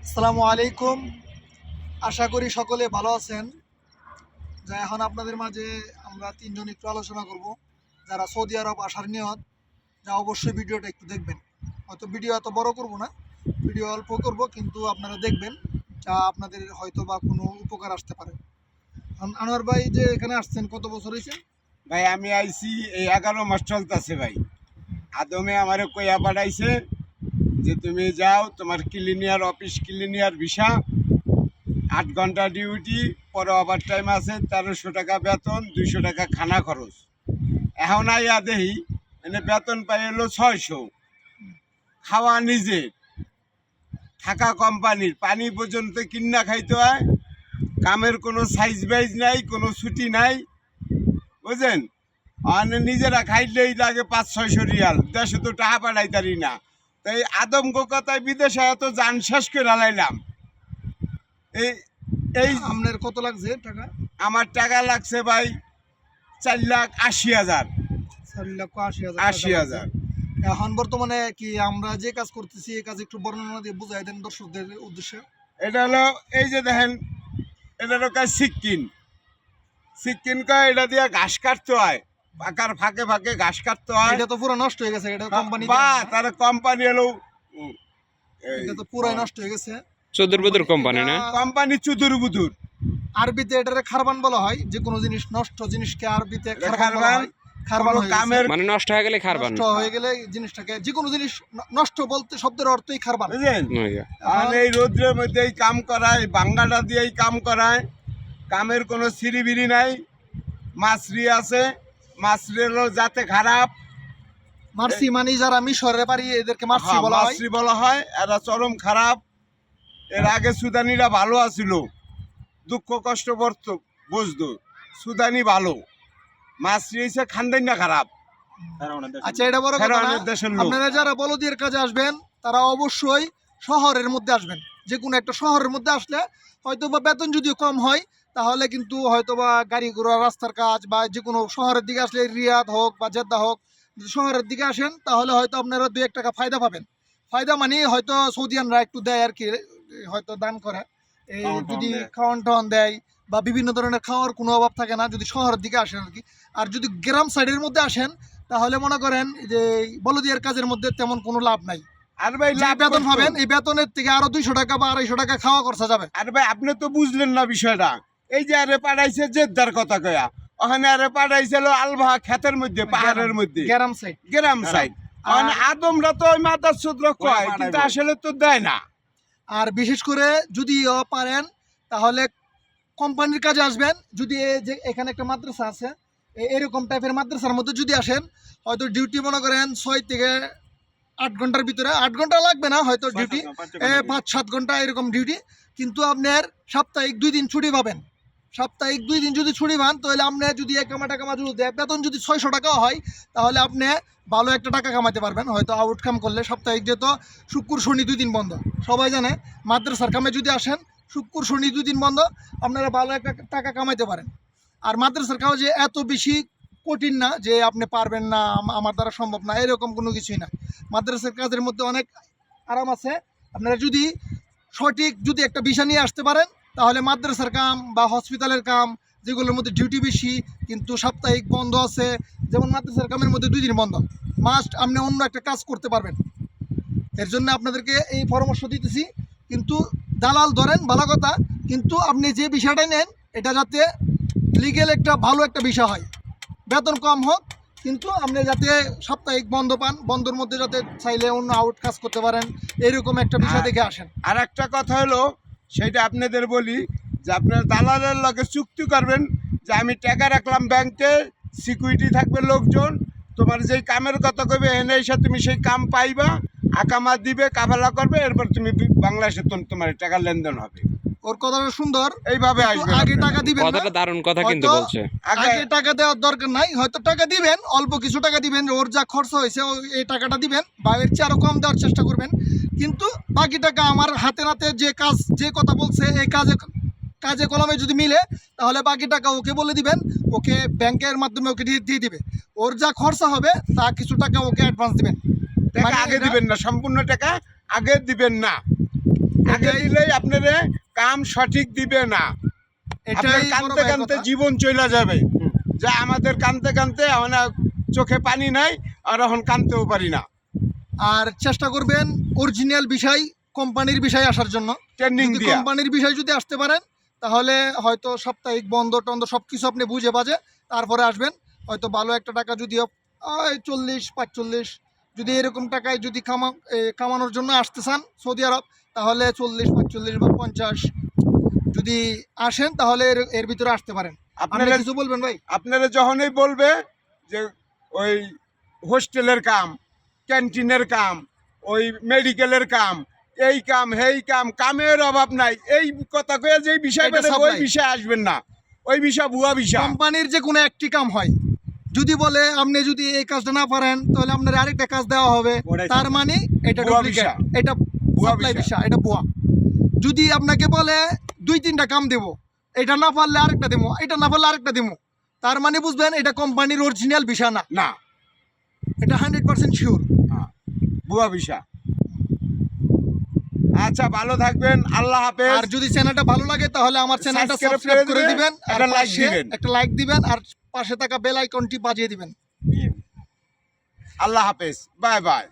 আসসালামু আলাইকুম। আশা করি সকলে ভালো আছেন। যা এখন আপনাদের মাঝে আমরা তিনজন একটু আলোচনা করব। যারা সৌদি আরব আসার নিয়ত, যা অবশ্যই ভিডিওটা একটু দেখবেন। হয়তো ভিডিও এত বড় করব না, ভিডিও অল্প করব, কিন্তু আপনারা দেখবেন, যা আপনাদের হয়তো বা কোনো উপকার আসতে পারে। আনোয়ার ভাই যে এখানে আসছেন, কত বছর হয়েছে? ভাই আমি আইছি এই 11 মাস চলতেছে ভাই। আদমে আমারে কইয়া পাঠাইছে যে তুমি যাও, তোমার ক্লিনিয়ার অফিস, ক্লিনিয়ার ভিসা, 8 ঘন্টা ডিউটি, পরে ওভার টাইম আছে, 1300 টাকা বেতন, 200 টাকা খানা খরচ। এখন আইয়া দেহি মানে বেতন পাই এলো 600, খাওয়া নিজে, থাকা কোম্পানির, পানি পর্যন্ত কিন্না খাইতে হয়, কামের কোনো সাইজ বাইজ নাই, কোনো ছুটি নাই, বুঝলেন। আর নিজেরা খাইলেই লাগে 500-600 রিয়াল, দেশে তো টাকা পাঠাইতারি না। তাই আদমক কথায় বিদেশে এত যান শেষ করে লাইলাম। এই এই আপনার কত লাগছে টাকা? আমার টাকা লাগছে ভাই 4,80,000। 4,80,000। 80,000। এখন বর্তমানে কি আমরা যে কাজ করতেছি, এই কাজ একটু বর্ণনা দিয়ে বুঝাই দেন দর্শকদের উদ্দেশ্যে। এটা হলো, এই যে দেখেন, এটা হলো কাজ সিক্কিন। সিক্কিন কয়, এটা দিয়ে ঘাস কাটতে হয়, পাকার ফাঁকে ফাঁকে ঘাস কাটতে হয়। এটা তো পুরো নষ্ট হয়ে গেছে, এটা কোম্পানি, বা তার কোম্পানি হলো এটা তো পুরাই নষ্ট হয়ে গেছে। চুদুর বুদুর কোম্পানি না? কোম্পানি চুদুর বুদুর। আরবিতে এটারে খারবান বলা হয়। যে কোনো জিনিস, নষ্ট জিনিসকে আরবিতে খারবান বলা খারবান। হয়। খারবান হয়ে গেছে। কামের মানে নষ্ট হয়ে গেলে খারবান। নষ্ট হয়ে গেলে জিনিসটাকে, যে কোনো জিনিস নষ্ট বলতে শব্দের অর্থই খারবান। বুঝলেন। নইয়া। আর এই রৌদ্রের মধ্যেই কাম করায়, বাঙ্গাটা দিয়েই কাম করায়, কামের কোনো সিঁড়িবিড়ি নাই। মাছরি আছে, মাছরি হলো যাতে খারাপ। মার্সি মানে যারা মিশরের পারি, এদেরকে মার্সি বলা হয়। মাছরি বলা হয়, এরা চরম খারাপ। এর আগে সুদানিরা ভালো আছিল, দুঃখ কষ্ট বুঝতো, সুদানি ভালো। মাছরি হয়েছে খানদাইনা খারাপ। আচ্ছা, এটা বড় কথা না। ফেরাউনের দেশের লোক। আপনারা যারা বলদিয়ার কাজে আসবেন, তারা অবশ্যই শহরের মধ্যে আসবেন। যে কোনো একটা শহরের মধ্যে আসলে হয়তো বা বেতন যদিও কম হয়, তাহলে কিন্তু হয়তো বা গাড়ি ঘোড়া, রাস্তার কাজ, বা যে কোনো শহরের দিকে আসলে, রিয়াদ হোক বা জেদ্দা হোক, যদি শহরের দিকে আসেন তাহলে হয়তো আপনারা 2-1 টাকা ফায়দা পাবেন। ফায়দা মানে হয়তো সৌদিয়ানরা একটু দেয় আর কি, হয়তো দান করে। এই যদি খাওয়ান টাওয়ান দেয়, বা বিভিন্ন ধরনের খাওয়ার কোনো অভাব থাকে না যদি শহরের দিকে আসেন আর কি। আর যদি গ্রাম সাইডের মধ্যে আসেন, তাহলে মনে করেন যে বলদিয়ার কাজের মধ্যে তেমন কোনো লাভ নাই। আর ভাই যে লাভ বেতন করতো। পাবেন, এই বেতনের থেকে আরো 200 টাকা বা 250 টাকা খাওয়া খরচা যাবে। আর ভাই আপনি তো বুঝলেন না বিষয়টা। এই যে আরে পাঠাইছে জেদ্দার কথা কয়া, ওখানে আরে পাঠাইছিল আলভা ক্ষেতের মধ্যে, পাহাড়ের মধ্যে, গ্রাম সাইড। গ্রাম সাইড। ওখানে আদমরা তো ওই মাথার সূত্র কয়, কিন্তু আসলে তো দেয় না। আর বিশেষ করে যদি পারেন, তাহলে কোম্পানির কাজে আসবেন। যদি এই যে এখানে একটা মাদ্রাসা আছে, এরকম টাইপের মাদ্রাসার মধ্যে যদি আসেন, হয়তো ডিউটি মনে করেন 6 থেকে 8 ঘন্টার ভিতরে, 8 ঘন্টা লাগবে না হয়তো ডিউটি, 5-7 ঘন্টা এরকম ডিউটি। কিন্তু আপনার সাপ্তাহিক 2 দিন ছুটি পাবেন। সাপ্তাহিক 2 দিন যদি ছুটি পান, তাহলে আপনি যদি এক টাকা যদি দেয়, বেতন যদি 600 টাকাও হয়, তাহলে আপনি ভালো একটা টাকা কামাতে পারবেন হয়তো আউটকাম করলে। সাপ্তাহিক যেহেতু শুক্র শনি 2 দিন বন্ধ, সবাই জানে। মাদ্রাসার কামে যদি আসেন, শুক্র শনি 2 দিন বন্ধ, আপনারা ভালো একটা টাকা কামাইতে পারেন। আর মাদ্রাসার কাজ যে এত বেশি কঠিন না যে আপনি পারবেন না, আমার দ্বারা সম্ভব না, এরকম কোনো কিছুই না। মাদ্রাসার কাজের মধ্যে অনেক আরাম আছে। আপনারা যদি সঠিক যদি একটা বিষয় নিয়ে আসতে পারেন, তাহলে মাদ্রাসার কাম বা হসপিটালের কাম, যেগুলোর মধ্যে ডিউটি বেশি কিন্তু সাপ্তাহিক বন্ধ আছে, যেমন মাদ্রাসার কামের মধ্যে 2 দিন বন্ধ, মাস্ট আপনি অন্য একটা কাজ করতে পারবেন। এর জন্য আপনাদেরকে এই পরামর্শ দিতেছি। কিন্তু দালাল ধরেন ভালো কথা, কিন্তু আপনি যে বিষয়টা নেন, এটা যাতে লিগেল একটা ভালো একটা বিষয় হয়। বেতন কম হোক, কিন্তু আপনি যাতে সাপ্তাহিক বন্ধ পান, বন্ধের মধ্যে যাতে চাইলে অন্য আউট কাজ করতে পারেন, এরকম একটা বিষয় দেখে আসেন। আর একটা কথা হলো, সেটা আপনাদের বলি, যে আপনার দালালের লগে চুক্তি করবেন যে আমি টাকা রাখলাম ব্যাংকে, সিকিউরিটি থাকবে লোকজন, তোমার যেই কামের কথা কইবে এনে এসে তুমি সেই কাম পাইবা, আকামা দিবে, কাফালা করবে, এরপর তুমি বাংলাদেশে তোমার টাকা লেনদেন হবে। ওর কথাটা সুন্দর, এইভাবে কিন্তু আসবে। আগে টাকা দিবেন না। কথাটা দারুণ কথা কিন্তু হয়তো বলছে। আগে টাকা দেওয়ার দরকার নাই, হয়তো টাকা দিবেন, অল্প কিছু টাকা দিবেন, ওর যা খরচ হয়েছে এই টাকাটা দিবেন, বা এর চেয়ে আরো কম দেওয়ার চেষ্টা করবেন। কিন্তু বাকি টাকা আমার হাতে নাতে যে কাজ, যে কথা বলছে, এই কাজে কাজে কলমে যদি মিলে, তাহলে বাকি টাকা ওকে বলে দিবেন, ওকে ব্যাংকের মাধ্যমে ওকে দিয়ে দিবে। ওর যা খরচা হবে তা কিছু টাকা ওকে অ্যাডভান্স দিবেন। টাকা মানে আগে এটা- দিবেন না, সম্পূর্ণ টাকা আগে দিবেন না। আগে এটাই দিলেই আপনারে কাম সঠিক দিবে না। আপনার এটাই বড় কানতে ভাইয়ের কানতে কথা। জীবন চলে যাবে। যে আমাদের কানতে কানতে এখন আর চোখে পানি নাই, আর এখন কানতেও পারি না। আর চেষ্টা করবেন অরিজিনাল বিষয় কোম্পানির বিষয় আসার জন্য। ট্রেনিং যদি দিয়া কোম্পানির বিষয় যদি আসতে পারেন তাহলে হয়তো সাপ্তাহিক বন্ধ টন্ধ সব কিছু আপনি বুঝে বাজে তারপরে আসবেন। হয়তো ভালো একটা টাকা যদি 40-45 যদি এরকম টাকায় যদি কামানোর জন্য আসতে চান সৌদি আরব, তাহলে 40-45 বা 50 যদি আসেন তাহলে এর ভিতরে আসতে পারেন। আপনি আপনারা কিছু বলবেন ভাই? আপনারা যখনই বলবে যে ওই হোস্টেলের কাম, ক্যান্টিনের কাম, ওই মেডিকেলের কাম, এই কাম হেই কাম, কামের অভাব নাই, এই কথা কয়ে যে বিষয় এটা বেরোবে, ওই supply। বিষয় আসবেন না। ওই বিষয় ভুয়া বিষয়। কোম্পানির যে কোনো একটি কাম হয়, যদি বলে আপনি যদি এই কাজটা না পারেন তাহলে আপনার আরেকটা কাজ দেওয়া হবে, ওটাই তার supply। মানে এটা ভুয়া ডুপ্লিকেট, ভিসা। এটা ভুয়া সাপ্লাই ভিসা। ভিসা, এটা ভুয়া। যদি আপনাকে বলে 2-3টা কাম দেব, এটা না পারলে আরেকটা দেবো, এটা না পারলে আরেকটা দেবো, তার মানে বুঝবেন এটা কোম্পানির অরিজিনাল ভিসা না, না, এটা 100% শিওর। ভুয়া বিষয়। আচ্ছা, ভালো থাকবেন, আল্লাহ হাফেজ। আর যদি চ্যানেলটা ভালো লাগে তাহলে আমার চ্যানেলটা Subscribe সাবস্ক্রাইব করে করে দিবেন, আর একটা like পাশে দিবেন। একটা লাইক দিবেন, আর পাশে থাকা বেল আইকনটি বাজিয়ে দিবেন। আল্লাহ হাফেজ, বাই বাই।